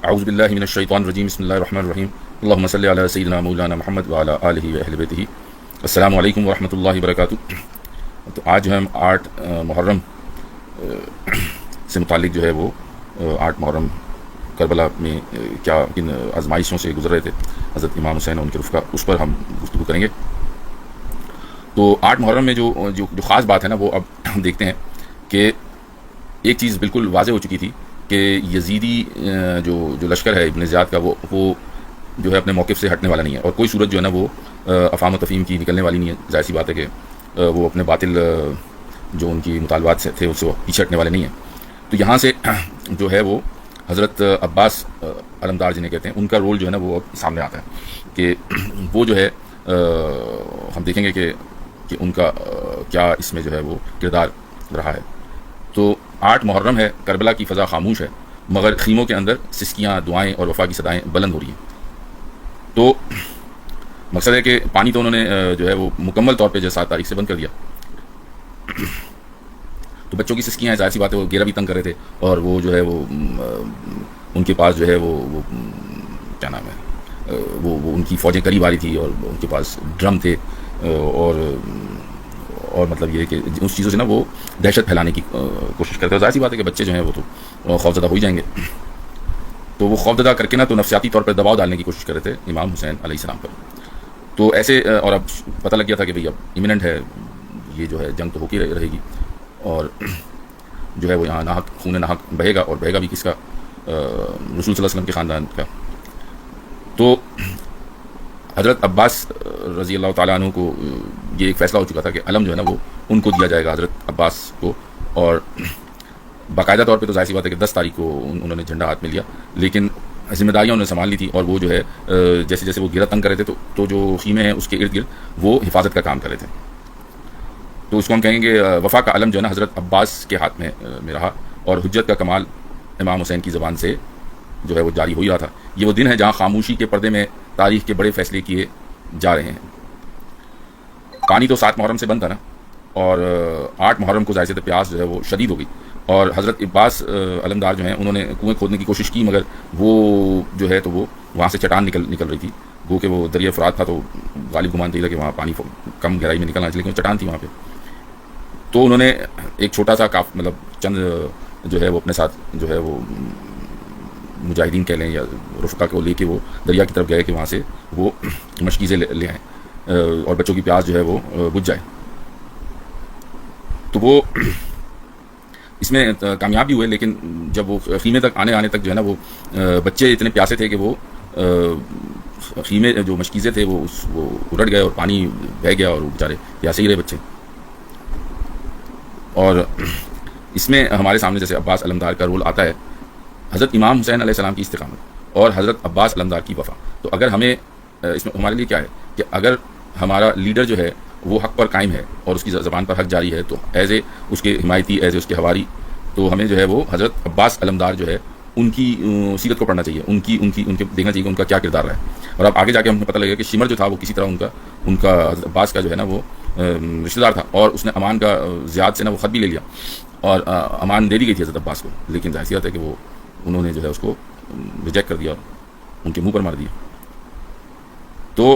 اعوذ باللہ من الشیطان الرجیم بسم اللہ الرحمن الرحیم اللہم صلی علی سیدنا مولانا محمد وعلی آلہ واہل بیتہ. السلام علیکم ورحمۃ اللہ وبرکاتہ. تو آج جو ہے ہم 8 محرم سے متعلق جو ہے وہ 8 محرم کربلا میں کیا کن آزمائشوں سے گزر رہے تھے حضرت امام حسین اور ان کے رفقا، اس پر ہم گفتگو کریں گے. تو 8 محرم میں جو خاص بات ہے نا، وہ اب ہم دیکھتے ہیں کہ ایک چیز بالکل واضح ہو چکی تھی کہ یزیدی جو لشکر ہے ابن زیاد کا، وہ جو ہے اپنے موقف سے ہٹنے والا نہیں ہے، اور کوئی صورت جو ہے نا وہ افہام و تفہیم کی نکلنے والی نہیں ہے. ظاہر سی بات ہے کہ وہ اپنے باطل جو ان کی مطالبات سے تھے اس سے پیچھے ہٹنے والے نہیں ہیں. تو یہاں سے جو ہے وہ حضرت عباس علمدار جنہیں کہتے ہیں، ان کا رول جو ہے نا وہ سامنے آتا ہے کہ وہ جو ہے ہم دیکھیں گے کہ ان کا کیا اس میں جو ہے وہ کردار رہا ہے. تو 8 محرم ہے، کربلا کی فضا خاموش ہے، مگر خیموں کے اندر سسکیاں، دعائیں اور وفا کی صدائیں بلند ہو رہی ہیں. تو مقصد ہے کہ پانی تو انہوں نے جو ہے وہ مکمل طور پہ جو 7 تاریخ سے بند کر دیا. تو بچوں کی سسکیاں ہیں، ظاہر سی بات ہے وہ گیرا بھی تنگ کر رہے تھے، اور وہ جو ہے وہ ان کے پاس جو ہے وہ کیا نام ہے، وہ ان کی فوجیں قریب آ رہی تھی، اور ان کے پاس ڈرم تھے، اور مطلب یہ ہے کہ اس چیزوں سے نا وہ دہشت پھیلانے کی کوشش کرتے ہیں. ظاہر سی بات ہے کہ بچے جو ہیں وہ تو خوفزدہ ہو ہی جائیں گے. تو وہ خوفزدہ کر کے نا تو نفسیاتی طور پر دباؤ ڈالنے کی کوشش کر رہے تھے امام حسین علیہ السلام پر. تو ایسے، اور اب پتہ لگ گیا تھا کہ بھئی اب ایمیننٹ ہے، یہ جو ہے جنگ تو ہو کے رہے گی، اور جو ہے وہ یہاں ناحق خون ناحق بہے گا، اور بہے گا بھی کس کا؟ رسول صلی اللہ علیہ وسلم کے خاندان کا. تو حضرت عباس رضی اللہ تعالیٰ عنہ کو یہ ایک فیصلہ ہو چکا تھا کہ علم جو ہے نا وہ ان کو دیا جائے گا، حضرت عباس کو. اور باقاعدہ طور پہ تو ظاہر سی بات ہے کہ 10 تاریخ کو انہوں نے جھنڈا ہاتھ میں لیا، لیکن ذمہ داریاں انہوں نے سنبھال لی تھی، اور وہ جو ہے جیسے جیسے وہ گھیرا تنگ کر رہے تھے تو جو خیمے ہیں اس کے ارد گرد وہ حفاظت کا کام کر رہے تھے. تو اس کو ہم کہیں گے وفا کا علم جو ہے نا حضرت عباس کے ہاتھ میں رہا، اور حجت کا کمال امام حسین کی زبان سے جو ہے وہ جاری ہو ہی رہا تھا. یہ وہ دن ہے جہاں خاموشی کے پردے میں تاریخ کے بڑے فیصلے کیے جا رہے ہیں. پانی تو 7 محرم سے بند تھا نا، اور 8 محرم کو ظاہر سے پیاس جو ہے وہ شدید ہو گئی، اور حضرت عباس علمدار جو ہیں انہوں نے کنویں کھودنے کی کوشش کی، مگر وہ جو ہے تو وہ وہاں سے چٹان نکل رہی تھی. گو کہ وہ دریا فرات تھا، تو غالب گمان تھا کہ وہاں پانی کم گہرائی میں نکلنا چاہیے، لیکن چٹان تھی وہاں پہ. تو انہوں نے ایک چھوٹا سا مطلب چند جو ہے وہ اپنے ساتھ جو ہے وہ مجاہدین کہہ لیں یا رفقا کو لے کے وہ دریا کی طرف گئے کہ وہاں سے وہ مشکیزیں لے آئیں اور بچوں کی پیاس جو ہے وہ بجھ جائے. تو وہ اس میں کامیاب بھی ہوئے، لیکن جب وہ خیمے تک آنے تک جو ہے نا وہ بچے اتنے پیاسے تھے کہ وہ خیمے جو مشکیزیں تھے وہ الٹ گئے، اور پانی بہہ گیا، اور وہ بیچارے پیاسے ہی رہے بچے. اور اس میں ہمارے سامنے جیسے عباس علمدار کا رول آتا ہے، حضرت امام حسین علیہ السلام کی استقامت اور حضرت عباس علمدار کی وفا. تو اگر ہمیں اس میں ہمارے لیے کیا ہے کہ اگر ہمارا لیڈر جو ہے وہ حق پر قائم ہے اور اس کی زبان پر حق جاری ہے، تو ایز اے اس کے حمایتی، ایز اے اس کے ہواری، تو ہمیں جو ہے وہ حضرت عباس علمدار جو ہے ان کی سیرت کو پڑھنا چاہیے، ان کے دیکھنا چاہیے کہ ان کا کیا کردار رہا ہے. اور اب آگے جا کے ہمیں پتہ لگے کہ شمر جو تھا وہ کسی طرح ان کا حضرت عباس کا جو ہے نا وہ رشتہ دار تھا، اور اس نے امان کا زیاد سے نا وہ خط بھی لے لیا، اور امان دے دی گئی تھی حضرت عباس کو، لیکن ظاہر سی بات ہے کہ وہ انہوں نے جو ہے اس کو ریجیکٹ کر دیا اور ان کے منہ پر مار دیا. تو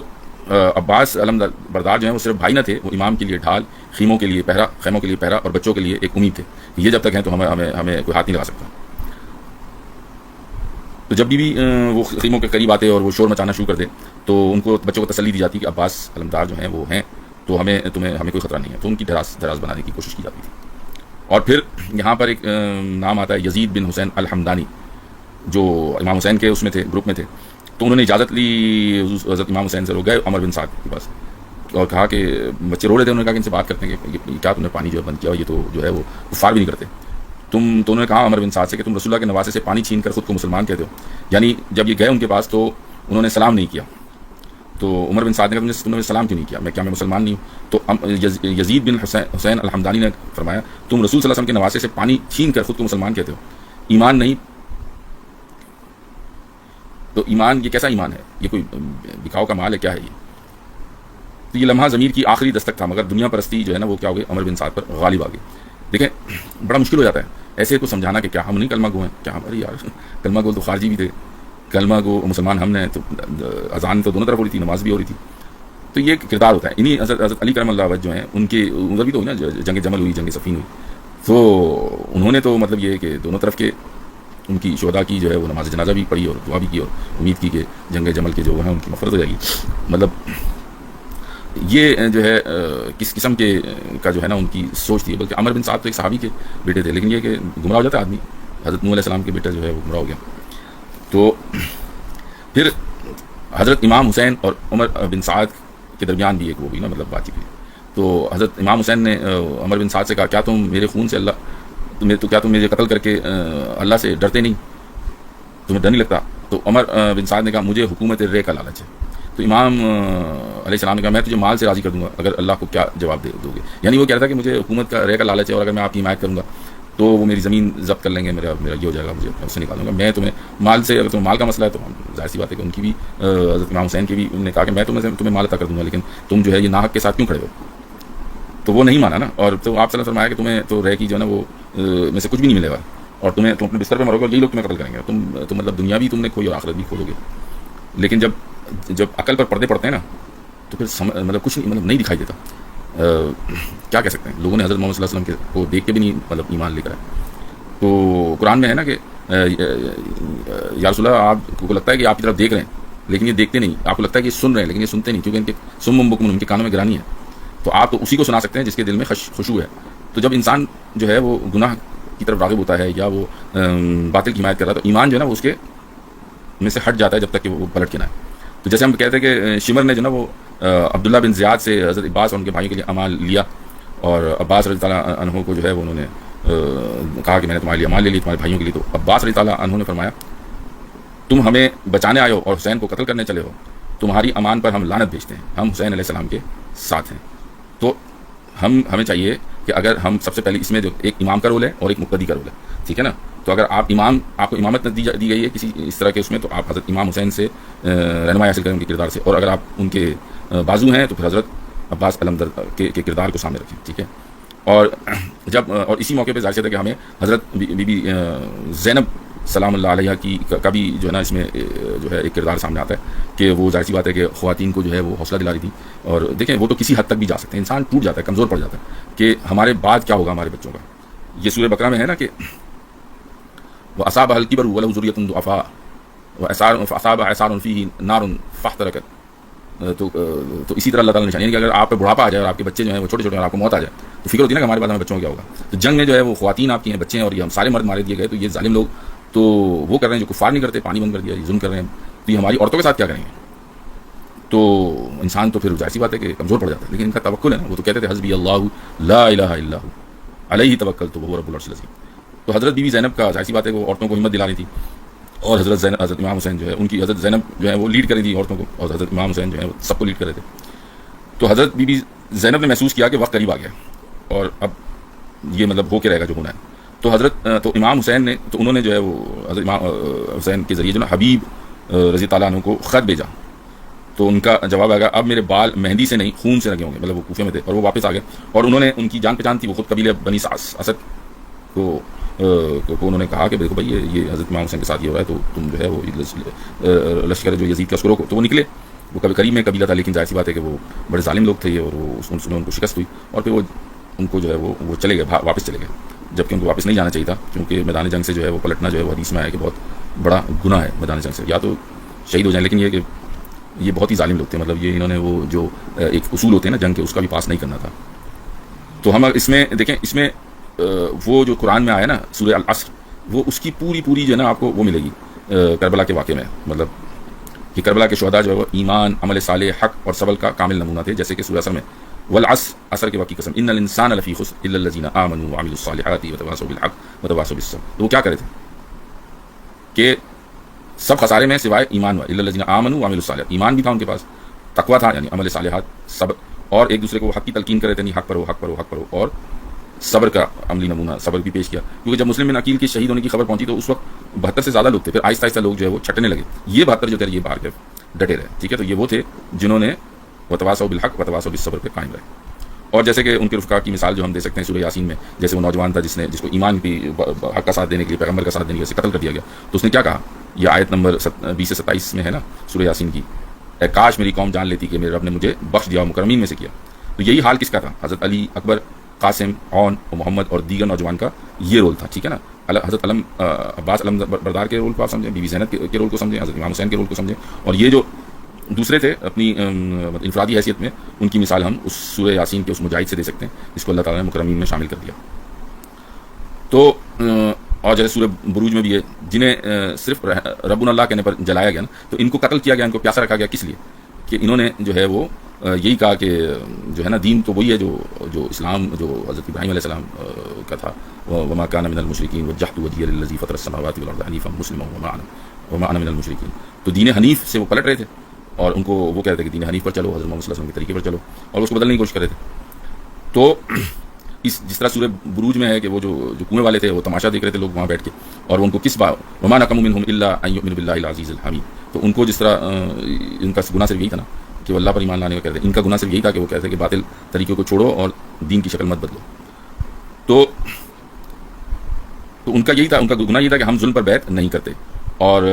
عباس علمدار بردار جو ہیں وہ صرف بھائی نہ تھے، وہ امام کے لیے ڈھال، خیموں کے لیے پہرا اور بچوں کے لیے ایک امید تھے کہ یہ جب تک ہیں تو ہمیں کوئی ہاتھ نہیں لگا سکتا. تو جب بھی وہ خیموں کے قریب آتے اور وہ شور مچانا شروع کرتے تو ان کو بچوں کو تسلی دی جاتی کہ عباس علمدار جو ہیں وہ ہیں، تو ہمیں کوئی خطرہ نہیں ہے. تو ان کی دراز بنانے کی کوشش کی جاتی تھی. اور پھر یہاں پر ایک نام آتا ہے یزید بن حسین الحمدانی، جو امام حسین کے اس میں تھے، گروپ میں تھے. تو انہوں نے اجازت لی حضرت امام حسین سے، وہ گئے عمر بن سعد کے پاس اور کہا کہ بچے رو رہے تھے، انہوں نے کہا کہ ان سے بات کرتے ہیں کہ کیا تم نے پانی جو ہے بند کیا، یہ تو جو ہے وہ کفار بھی نہیں کرتے. تو انہوں نے کہا عمر بن سعد سے کہ تم رسول اللہ کے نواسے سے پانی چھین کر خود کو مسلمان کہتے ہو. یعنی جب یہ گئے ان کے پاس تو انہوں نے سلام نہیں کیا. تو عمر بن سعد نے کہا تم نے سلام کیوں نہیں کیا، میں مسلمان نہیں ہوں؟ تو یزید بن حسین الحمدانی نے فرمایا تم رسول صلی اللہ علیہ وسلم کے نواسے سے پانی چھین کر خود کو مسلمان کہتے ہو، ایمان نہیں. تو ایمان یہ کیسا ایمان ہے؟ یہ کوئی بکاؤ کا مال ہے کیا ہے یہ؟ تو یہ لمحہ ضمیر کی آخری دستک تھا، مگر دنیا پرستی جو ہے نا وہ کیا ہو گئی، عمر بن سعد پر غالب آ گئی. دیکھیں بڑا مشکل ہو جاتا ہے ایسے کو سمجھانا کہ کیا ہم نہیں کلمہ گو ہیں، کیا ہماری یار کلمہ گو تو خارجی بھی تھے، کلمہ کو مسلمان ہم نے تو اذان تو دونوں طرف ہو رہی تھی، نماز بھی ہو رہی تھی. تو یہ کردار ہوتا ہے. انہی حضرت علی کرم اللہ وجہ جو ہیں ان کے ادھر بھی تو ہوئی نا، جنگ جمل ہوئی، جنگ صفین ہوئی، تو انہوں نے تو مطلب یہ کہ دونوں طرف کے ان کی شہداء کی جو ہے وہ نماز جنازہ بھی پڑھی اور دعا بھی کی اور امید کی کہ جنگ جمل کے جو ہیں ان کی مغفرت ہو جائے گی. مطلب یہ جو ہے کس قسم کے کا جو ہے نا ان کی سوچ تھی. بلکہ عمر بن سعد تو ایک صحابی کے بیٹے تھے، لیکن یہ کہ گمراہ ہو جاتا ہے آدمی. حضرت نوح علیہ السلام کے بیٹا جو ہے وہ گمراہ ہو گیا. تو پھر حضرت امام حسین اور عمر بن سعد کے درمیان بھی ایک وہ بھی نا مطلب بات چیت ہوئی. تو حضرت امام حسین نے عمر بن سعد سے کہا کیا تم میرے خون سے کیا تم مجھے قتل کر کے اللہ سے ڈرتے نہیں، تمہیں ڈر نہیں لگتا؟ تو عمر بن سعد نے کہا مجھے حکومت رے کا لالچ ہے. تو امام علیہ السلام نے کہا میں تجھے مال سے راضی کر دوں گا اگر اللہ کو کیا جواب دو گے. یعنی وہ کہہ رہا تھا کہ مجھے حکومت کا رے کا لالچ ہے، اور اگر میں آپ کی حمایت کروں گا تو وہ میری زمین ضبط کر لیں گے، میرا یہ ہو جائے گا، مجھے اس سے نکالوں گا. میں تمہیں مال سے، اگر تمہیں مال کا مسئلہ ہے تو ظاہر سی بات ہے کہ ان کی بھی حضرت امام حسین کی بھی انہوں نے کہا کہ میں تمہیں مال عطا کر دوں گا، لیکن تم جو ہے یہ ناحق کے ساتھ کیوں کھڑے ہو؟ تو وہ نہیں مانا نا. اور تو آپ صلی اللہ علیہ وسلم فرمایا کہ تمہیں تو رے کی جو ہے نا وہ میں سے کچھ بھی نہیں ملے گا، اور تم اپنے بستر پہ مرو گے اور یہی لوگ تمہیں قتل کریں گے. تم مطلب دنیا بھی تم نے کھوئی اور آخرت بھی کھو گے. لیکن جب عقل پر پردے پڑتے ہیں نا تو پھر مطلب کچھ نہیں، مطلب نہیں دکھائی دیتا. کیا کہہ سکتے ہیں، لوگوں نے حضرت محمد صلی اللہ علیہ وسلم کو دیکھ کے بھی نہیں مطلب ایمان لے کر آئے. تو قرآن میں ہے نا کہ یا رسول اللہ آپ کو لگتا ہے کہ آپ کی طرف دیکھ رہے ہیں لیکن یہ دیکھتے نہیں، آپ کو لگتا ہے کہ یہ سن رہے ہیں لیکن یہ سنتے نہیں، کیونکہ ان کے سم بکم، ان کے کانوں میں گرانی ہے. تو آپ تو اسی کو سنا سکتے ہیں جس کے دل میں خشوع ہے. تو جب انسان جو ہے وہ گناہ کی طرف راغب ہوتا ہے یا وہ باطل کی حمایت کر رہا ہے تو ایمان جو ہے نا وہ اس کے میں سے ہٹ جاتا ہے جب تک کہ وہ پلٹ کے نہ آئے. تو جیسے ہم کہتے ہیں کہ شمر نے جو نا وہ عبداللہ بن زیاد سے حضرت عباس اور ان کے بھائیوں کے لیے امال لیا، اور عباس رضی اللہ عنہ کو جو ہے وہ انہوں نے کہا کہ میں نے تمہارے لیے امال لے لی، تمہارے بھائیوں کے لیے. تو عباس رضی اللہ عنہ نے فرمایا تم ہمیں بچانے آئے ہو اور حسین کو قتل کرنے چلے ہو، تمہاری امان پر ہم لعنت بھیجتے ہیں، ہم حسین علیہ السلام کے ساتھ ہیں. تو ہمیں چاہیے کہ اگر ہم سب سے پہلے اس میں جو ایک امام کا رول ہے اور ایک مقتدی کا رول ہے، ٹھیک ہے نا. تو اگر آپ کو امامت دی گئی ہے کسی اس طرح کے اس میں، تو آپ حضرت امام حسین سے رہنمائی حاصل کریں ان کے کردار سے، اور اگر آپ ان کے بازو ہیں تو پھر حضرت عباس علمدر کے کردار کو سامنے رکھیں، ٹھیک ہے. اور اسی موقع پہ ظاہر سی ہے کہ ہمیں حضرت بی بی زینب سلام اللہ علیہ کا بھی جو ہے نا اس میں جو ہے ایک کردار سامنے آتا ہے کہ وہ ظاہر سی بات ہے کہ خواتین کو جو ہے وہ حوصلہ دلا رہی تھی. اور دیکھیں وہ تو کسی حد تک بھی جا سکتے ہیں، انسان ٹوٹ جاتا ہے، کمزور پڑ جاتا ہے کہ ہمارے بعد کیا ہوگا ہمارے بچوں کا. یہ سورہ بقرہ میں ہے نا کہ وَأَصَابَهَا الْكِبَرُ وَلَهُ ذُرِّيَّةٌ ضُعَفَاءُ وَأَصَابَهَا إِعْصَارٌ فِيهِ نَارٌ فَاحْتَرَقَتْ. تو اسی طرح اللہ تعالیٰ نے نشانی ہے کہ اگر آپ پہ بڑھاپا آ جائے اور آپ کے بچے جو ہیں وہ چھوٹے چھوٹے اور آپ کو موت آ جائے تو فکر ہوتی ہے نا کہ ہمارے بعد ہمارے بچوں کا کیا ہوگا. تو جنگ میں جو ہے وہ خواتین آپ کی ہیں، بچے ہیں، اور یہ ہم سارے مرد مارے دیے گئے. تو یہ ظالم لوگ تو وہ کر رہے ہیں جو کفار نہیں کرتے، پانی بند کر دیا، یہ ظلم کر رہے ہیں. تو یہ ہماری عورتوں کے ساتھ کیا کریں گے؟ تو انسان تو پھر ظاہر سی بات ہے کہ کمزور پڑ جاتا ہے. لیکن ان کا توکل ہے نا، وہ تو کہتے تھے حسبی اللہ لا الہ الا ہو علیہ توکلت وہو رب العرش العظیم. تو حضرت بی بی زینب کا ظاہر سی بات ہے وہ عورتوں کو ہمت دلا رہی تھی، اور حضرت امام حسین جو ہے ان کی حضرت زینب جو ہے وہ لیڈ کر رہی تھی عورتوں کو، اور حضرت امام حسین جو ہے وہ سب کو لیڈ کر رہے تھے. تو حضرت بی بی زینب نے محسوس کیا کہ وقت قریب آ گیا اور اب یہ مطلب ہو کے رہے گا جو ہونا ہے. تو امام حسین نے تو انہوں نے جو ہے وہ حضرت امام حسین کے ذریعے جو نا حبیب رضی اللہ عنہ کو خط بھیجا. تو ان کا جواب آئے گا اب میرے بال مہندی سے نہیں خون سے لگے ہوں گے، مطلب وہ کوفے میں تھے اور وہ واپس آ گئے. اور انہوں نے ان کی جان پہچان تھی، وہ خود قبیلہ بنی اسد کو انہوں نے کہا کہ دیکھو بھائی یہ حضرت امام حسین کے ساتھ یہ ہو رہا ہے، تو تم جو ہے وہ لشکر جو یزید کا اس کو روکو. تو وہ نکلے، وہ کبھی قریب میں قبیلہ تھا لیکن ظاہر سی بات ہے کہ وہ بڑے ظالم لوگ تھے اور وہ ان کو شکست ہوئی اور پھر وہ ان کو جو ہے وہ چلے گئے، واپس چلے گئے، جبکہ ان کو واپس نہیں جانا چاہیے تھا کیونکہ میدان جنگ سے جو ہے وہ پلٹنا جو ہے وہ حدیث میں آیا کہ بہت بڑا گناہ ہے میدان جنگ سے، یا تو شہید ہو جائیں. لیکن یہ کہ یہ بہت ہی ظالم لوگ تھے، مطلب یہ انہوں نے وہ جو ایک اصول ہوتے ہیں نا جنگ کے، اس کا بھی پاس نہیں کرنا تھا. تو ہم اس میں دیکھیں، اس میں وہ جو قرآن میں آیا نا سورہ العصر، وہ اس کی پوری جو ہے نا آپ کو وہ ملے گی کربلا کے واقعے میں. مطلب کہ کربلا کے شہداء جو ہے وہ ایمان، عمل صالح، حق اور صبر کا کامل نمونہ تھے. جیسے کہ سورہ اثر میں والعصر، عصر کے وقت کی قسم، ان الانسان لفی خسر الا الذین آمنوا وعملوا الصالحات وتواصوا بالحق وتواصوا بالصبر. تو وہ کیا کرے تھے کہ سب خسارے میں سوائے ایمان والے، الا الذین آمنوا وعملوا الصالحات، ایمان بھی تھا ان کے پاس، تقویٰ تھا یعنی عمل صالحات، صبر، اور ایک دوسرے کو حق کی تلقین کرے تھے، نہیں حق پر ہو، حق پر ہو، حق پر ہو، اور صبر کا عملی نمونہ صبر بھی پیش کیا. کیونکہ جب مسلم بن عقیل کے شہید ہونے کی خبر پہنچی تو اس وقت 72 سے زیادہ لوگ تھے، پھر آہستہ آہستہ لوگ جو ہے وہ چھٹنے لگے. یہ 72 جو تھے یہ باہر کے ڈٹے رہے، ٹھیک ہے. تو یہ وہ تھے جنہوں نے وتواصوا بالحق وتواصوا بالصبر پہ قائم رہے. اور جیسے کہ ان کے رفقا کی مثال جو ہم دے سکتے ہیں سورہ یاسین میں، جیسے وہ نوجوان تھا جس کو ایمان کی حق کا ساتھ دینے کے لیے، پیغمبر کا ساتھ دینے کے لیے قتل کر دیا گیا، تو اس نے کیا کہا؟ یہ آیت نمبر 20 سے 27 میں ہے نا سورہ یاسین کی، اے کاش میری قوم جان لیتی کہ میرے رب نے مجھے بخش دیا اور مکرمین میں سے کیا۔ تو یہی حال کس کا تھا؟ حضرت علی اکبر، قاسم، عون اور محمد اور دیگر نوجوان کا یہ رول تھا، ٹھیک ہے نا۔ حضرت عباس علم بردار کے رول کو آپ سمجھیں، بی بی زینب کے رول کو سمجھیں، حضرت امام حسین کے رول کو سمجھیں، اور یہ جو دوسرے تھے اپنی انفرادی حیثیت میں، ان کی مثال ہم اس سورہ یاسین کے اس مجاہد سے دے سکتے ہیں جس کو اللہ تعالیٰ نے مکرمین میں شامل کر دیا۔ تو اور جیسے سورہ بروج میں بھی ہے، جنہیں صرف رب اللہ کہنے پر جلایا گیا نا، تو ان کو قتل کیا گیا، ان کو پیاسا رکھا گیا، کس لیے؟ کہ انہوں نے جو ہے وہ یہی کہا کہ جو ہے نا دین تو وہی ہے جو اسلام جو حضرت ابراہیم علیہ السلام کا تھا، وما کان من المشرکین وجہت وجہی للذی فطر السماوات والارض حنیفا مسلما وما انا من المشرکین۔ تو دین حنیف سے وہ پلٹ رہے تھے اور ان کو وہ کہتے تھے کہ دین حنیف پر چلو، حضرت محمد صلی اللہ علیہ وسلم کے طریقے پر چلو، اور اس کو بدلنے کی کوشش کر رہے تھے۔ تو جس طرح سورہ بروج میں ہے کہ وہ جو کنویں والے تھے وہ تماشا دیکھ رہے تھے لوگ وہاں بیٹھ کے، اور ان کو کس بات وما نقموا منهم الا ان يؤمنوا بالله العزیز الحمید، تو ان کو جس طرح ان کا گناہ صرف یہی تھا نا کہ وہ اللہ پر ایمان لانے کا کہتے ہیں، ان کا گناہ صرف یہی تھا کہ وہ کہتے ہیں کہ باطل طریقوں کو چھوڑو اور دین کی شکل مت بدلو۔ تو ان کا یہی تھا، ان کا گناہ یہ تھا کہ ہم ظلم پر بیعت نہیں کرتے۔ اور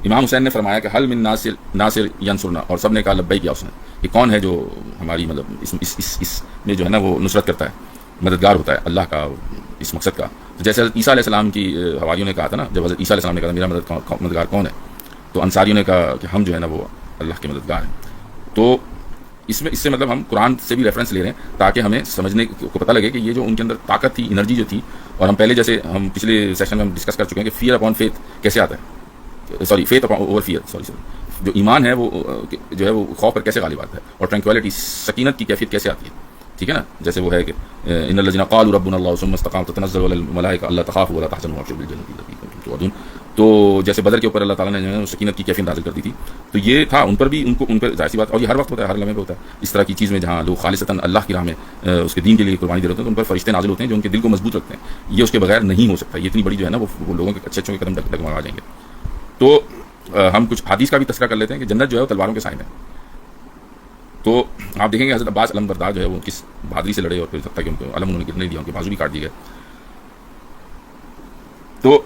امام حسین نے فرمایا کہ حل من ناصر ینصرنا، اور سب نے کہا لبیک یا اس نے، کہ کون ہے جو ہماری مطلب اس میں جو ہے نا وہ نصرت کرتا ہے، مددگار ہوتا ہے اللہ کا اس مقصد کا۔ تو جیسے حضرت عیسیٰ علیہ السلام کی حواریوں نے کہا تھا نا، جب حضرت عیسیٰ علیہ السلام نے کہا میرا مددگار کون ہے، تو انصاریوں نے کہا کہ ہم جو ہے نا وہ اللہ کے مددگار ہیں۔ تو اس سے مطلب ہم قرآن سے بھی ریفرنس لے رہے ہیں تاکہ ہمیں سمجھنے کو پتہ لگے کہ یہ جو ان کے اندر طاقت تھی، انرجی جو تھی، اور ہم پہلے جیسے ہم پچھلے سیشن میں ہم ڈسکس کر چکے ہیں کہ فیئر اپان فیتھ کیسے آتا ہے، فیتھ اپان اوور فیئر، جو ایمان ہے وہ جو ہے وہ خوف پر کیسے غالب آتا ہے، اور ٹرینکویلٹی سکینت کی کیفیت کیسے آتی ہے، ٹھیک ہے نا۔ جیسے وہ ہے کہ ان الذین قالوا ربنا اللہ ثم استقاموا تتنزل علی الملائکہ الا تخافوا ولا تحزنوا وابشروا بالجنۃ التي کنتم توعدون۔ تو جیسے بدر کے اوپر اللہ تعالیٰ نے جو ہے سکینت کی کیفیت نازل کر دی تھی، تو یہ تھا ان پر بھی، ان پر ظاہر سی بات، اور یہ ہر وقت ہوتا ہے، ہر لمحے پہ ہوتا ہے اس طرح کی چیز میں جہاں لوگ خالصتاً اللہ کی راہ میں اس کے دین کے لیے قربانی دے رہے ہوتے ہیں، تو ان پر فرشتے نازل ہوتے ہیں جو ان کے دل کو مضبوط رکھتے ہیں۔ یہ اس کے بغیر نہیں ہو سکتا، یہ اتنی بڑی جو ہے نا وہ لوگوں کے اچھے کے قدم ڈگمگا جائیں گے۔ تو ہم کچھ حدیث کا بھی تذکرہ کر لیتے ہیں کہ جنت جو ہے وہ تلواروں کے سائے میں۔ تو آپ دیکھیں گے حضرت عباس علم بردار جو ہے وہ کس بہادری سے لڑے، اور پھر تک کہ ان کو علم انہوں نے کتنے دیا، ان کے بازو بھی کاٹ دیے گئے۔ تو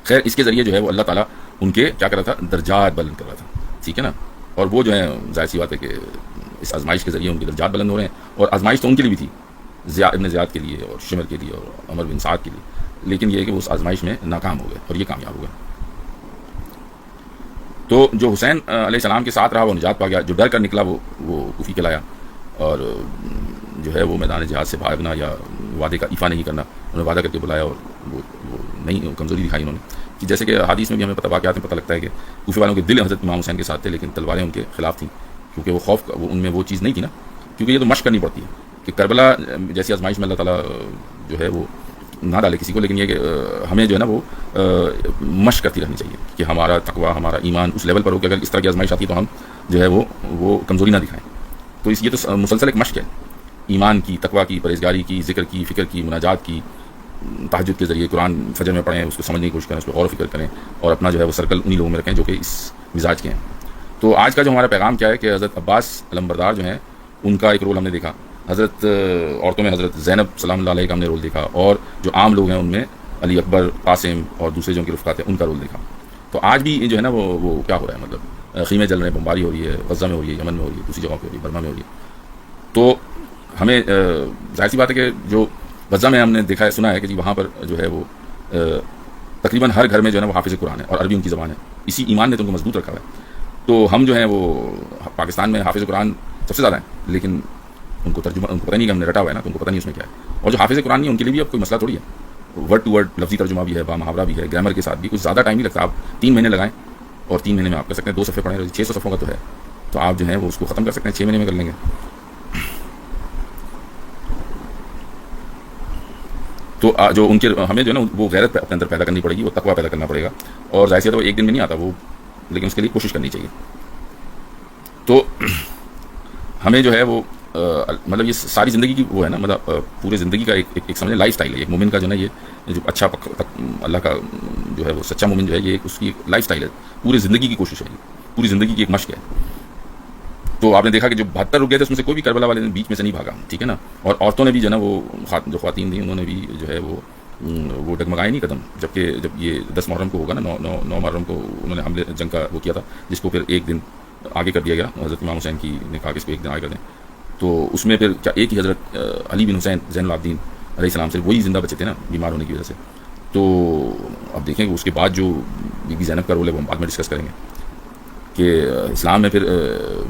خیر اس کے ذریعے جو ہے وہ اللہ تعالیٰ ان کے کیا کر رہا تھا، درجات بلند کر رہا تھا، ٹھیک ہے نا۔ اور وہ جو ہے ظاہر سی بات ہے کہ اس آزمائش کے ذریعے ان کے درجات بلند ہو رہے ہیں، اور آزمائش تو ان کے لیے بھی تھی، ابن زیاد کے لیے اور شمر کے لیے اور عمر بن سعد کے لیے، لیکن یہ ہے کہ وہ اس آزمائش میں ناکام ہو گئے اور یہ کامیاب ہو گئے۔ تو جو حسین علیہ السلام کے ساتھ رہا وہ نجات پا گیا، جو ڈر کر نکلا وہ کوفی کے لایا، اور جو ہے وہ میدان جہاد سے بھاگنا یا وعدے کا ایفا نہیں کرنا، انہوں نے وعدہ کر کے بلایا اور وہ نہیں کمزوری دکھائی انہوں نے، کہ جیسے کہ حدیث میں بھی ہمیں واقعات میں پتہ لگتا ہے کہ کوفی والوں کے دل حضرت امام حسین کے ساتھ تھے لیکن تلواریں ان کے خلاف تھیں، کیونکہ وہ خوف ان میں وہ چیز نہیں تھی نا، کیونکہ یہ تو مشق کرنی پڑتی ہے کہ کربلا جیسی آزمائش میں اللہ تعالیٰ جو ہے وہ نہ ڈالے کسی کو، لیکن یہ کہ ہمیں جو ہے نا وہ مشق کرتی رہنی چاہیے کہ ہمارا تقویٰ، ہمارا ایمان اس لیول پر ہو کہ اگر اس طرح کی آزمائش آتی ہے تو ہم جو ہے وہ کمزوری نہ دکھائیں۔ تو یہ تو مسلسل ایک مشق ہے، ایمان کی، تقویٰ کی، پرہیزگاری کی، ذکر کی، فکر کی، مناجات کی، تہجد کے ذریعے قرآن فجر میں پڑھیں، اس کو سمجھنے کی کوشش کریں، اس پہ غور و فکر کریں، اور اپنا جو ہے وہ سرکل انہی لوگوں میں رکھیں جو کہ اس مزاج کے ہیں۔ تو آج کا جو ہمارا پیغام کیا ہے کہ حضرت عباس علم بردار جو ہیں ان کا ایک رول ہم نے دیکھا، حضرت عورتوں میں حضرت زینب سلام اللہ علیہ کا ہم نے رول دیکھا، اور جو عام لوگ ہیں ان میں علی اکبر، قاسم اور دوسرے جو ان کے رفقات ہیں ان کا رول دیکھا۔ تو آج بھی جو ہے نا وہ کیا ہو رہا ہے، مطلب خیمے جل رہے ہیں، بمباری ہو رہی ہے، غزہ میں ہو رہی ہے، یمن میں ہو رہی ہے، دوسری جگہوں پہ ہو رہی ہے، برما میں ہو رہی ہے۔ تو ہمیں ظاہر سی بات ہے کہ جو غزہ میں ہم نے دیکھا ہے، سنا ہے کہ جی وہاں پر جو ہے وہ تقریباً ہر گھر میں جو ہے نا وہ حافظ قرآن ہے، اور عربی ان کی زبان ہے، اسی ایمان نے تو ان کو مضبوط رکھا ہے۔ تو ہم جو ہیں وہ پاکستان میں حافظ قرآن سب سے زیادہ ہیں، لیکن ان کو ترجمہ، ان کو پتہ نہیں کہ ہم نے رٹا ہوا ہے نا، تو ان کو پتہ نہیں اس میں کیا ہے۔ اور جو حافظ قرآن نہیں ہے ان کے لیے بھی اب کوئی مسئلہ تھوڑی ہے، ورڈ ٹو ورڈ لفظی ترجمہ بھی ہے، با محاورہ بھی ہے، گرامر کے ساتھ بھی، کچھ زیادہ ٹائم نہیں لگتا، آپ 3 مہینے لگائیں اور 3 مہینے میں آپ کر سکتے ہیں، 2 صفحے پڑھیں، 600 صفحوں کا تو ہے، تو آپ جو ہیں وہ اس کو ختم کر سکتے ہیں، 6 مہینے میں کر لیں گے۔ تو جو ان کے ہمیں جو ہے نا وہ غیرت اپنے اندر پیدا کرنی پڑے گی، وہ تقویٰ پیدا کرنا پڑے گا، اور ظاہر ہے وہ ایک دن میں نہیں آتا وہ، لیکن اس کے لیے کوشش کرنی چاہیے۔ تو ہمیں جو ہے وہ مطلب یہ ساری زندگی کی وہ ہے نا، مطلب پورے زندگی کا ایک سمجھیں لائف سٹائل ہے، ایک مومن کا جو ہے نا یہ جو اچھا اللہ کا جو ہے وہ سچا مومن جو ہے یہ اس کی ایک لائف سٹائل ہے، پوری زندگی کی کوشش ہے، پوری زندگی کی ایک مشق ہے۔ تو آپ نے دیکھا کہ جو 72 رک گئے تھے اس میں سے کوئی بھی کربلا والے بیچ میں سے نہیں بھاگا، ٹھیک ہے نا. اور عورتوں نے بھی جو ہے نا وہ جو خواتین تھیں انہوں نے بھی جو ہے وہ ڈگمگائے نہیں قدم، جبکہ جب یہ 10 محرم کو ہوگا نا، 9 محرم کو انہوں نے حملے جنگ کا وہ کیا تھا، جس کو پھر ایک دن آگے کر دیا گیا. حضرت امام حسین کی نے کہا کہ اس کو ایک دن آگے کر دیں. تو اس میں پھر کیا ایک ہی حضرت علی بن حسین زین العابدین علیہ السلام سے وہی زندہ بچے تھے نا بیمار ہونے کی وجہ سے. تو اب دیکھیں کہ اس کے بعد جو بی بی زینب کا رول ہے وہ ہم بعد میں ڈسکس کریں گے کہ اسلام میں پھر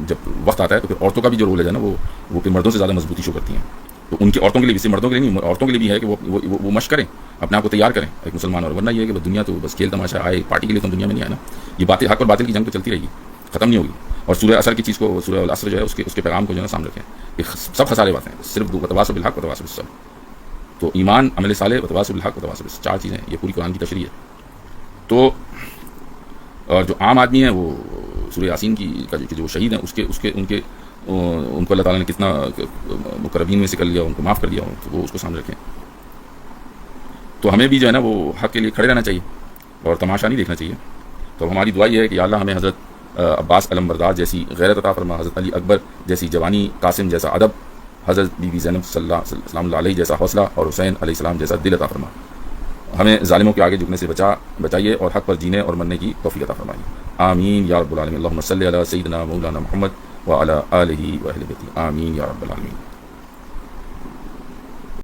جب وقت آتا ہے تو پھر عورتوں کا بھی جو رول ہے نا وہ پھر مردوں سے زیادہ مضبوطی شو کرتی ہیں. تو ان کی عورتوں کے لیے بھی، صرف مردوں کے لیے نہیں، عورتوں کے لیے بھی ہے کہ وہ مشق کریں، اپنے آپ کو تیار کریں ایک مسلمان. اور ورنہ یہ ہے کہ دنیا تو بس کھیل تماشا آئے، پارٹی کے لیے تو دنیا میں نہیں آئے نا. یہ باتیں حق اور باطل کی جنگ تو چلتی رہے گی، ختم نہیں ہوگی. اور سورہ عصر کی چیز کو، سورہ العصر جو ہے اس کے پیغام کو جو ہے نا سامنے رکھیں کہ سب خسارے باتیں ہیں، صرف وتواصوا بالحق وتواصوا بالصبر. تو ایمان، عمل صالح، وتواصوا بالحق وتواصوا بالصبر، 4 چیزیں یہ پوری قرآن کی تشریح ہے. تو اور جو عام آدمی ہیں وہ سورہ یاسین کی جو شہید ہیں ان کو اللہ تعالیٰ نے کتنا مقربین میں سے کر لیا، ان کو معاف کر دیا، تو وہ اس کو سامنے رکھیں. تو ہمیں بھی جو ہے نا وہ حق کے لیے کھڑے رہنا چاہیے اور تماشا نہیں دیکھنا چاہیے. تو ہماری دعا یہ ہے کہ یا اللہ ہمیں حضرت عباس علم بردار جیسی غیرت عطا فرما، حضرت علی اکبر جیسی جوانی، قاسم جیسا ادب، حضرت بی بی زینب صلی اللہ علیہ جیسا حوصلہ، اور حسین علیہ السلام جیسا دل عطا فرما. ہمیں ظالموں کے آگے جھکنے سے بچائیے اور حق پر جینے اور مرنے کی توفیق عطا فرمائیے. آمین یا رب العالمین. اللہم صلی علی سیدنا مولانا محمد وعلی آلہ وأہل بیتہ. آمین یا رب العالمین.